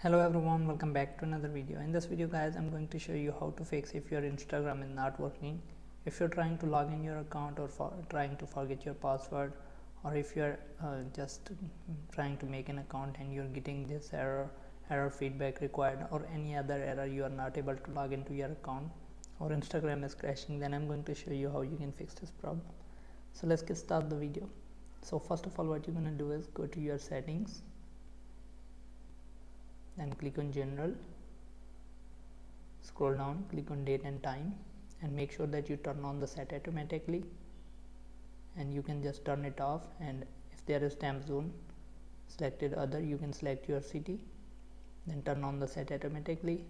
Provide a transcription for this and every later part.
Hello everyone, welcome back to another video. In this video guys, I'm going to show you how to fix if your Instagram is not working. If you're trying to log in your account or trying to forget your password, or if you're just trying to make an account and you're getting this error feedback required, or any other error you are not able to log into your account, or Instagram is crashing, then I'm going to show you how you can fix this problem. So let's get started the video. So first of all, what you're going to do is go to your settings, then click on general, scroll down, click on date and time, and make sure that you turn on the set automatically, and you can just turn it off. And if there is time zone selected other, you can select your city, then turn on the set automatically.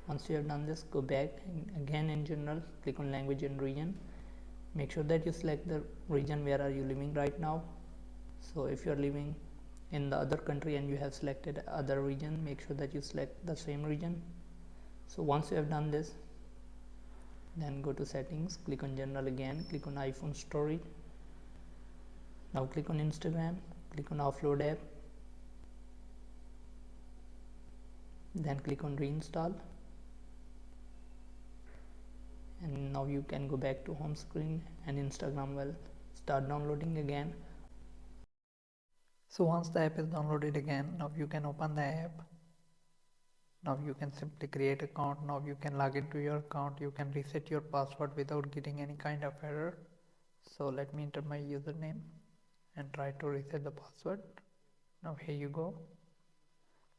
Once you have done this, go back and again in general, click on language and region. Make sure that you select the region where are you living right now. So if you are living in the other country and you have selected other region, make sure that you select the same region. So once you have done this, then go to settings, click on general again, click on iPhone storage. Now click on Instagram, click on offload app, then click on reinstall, and now you can go back to home screen and Instagram will start downloading again. So once the app is downloaded again, now you can open the app. Now you can simply create an account. Now you can log into your account. You can reset your password without getting any kind of error. So let me enter my username and try to reset the password. Now here you go.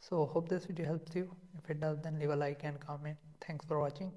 So hope this video helps you. If it does, then leave a like and comment. Thanks for watching.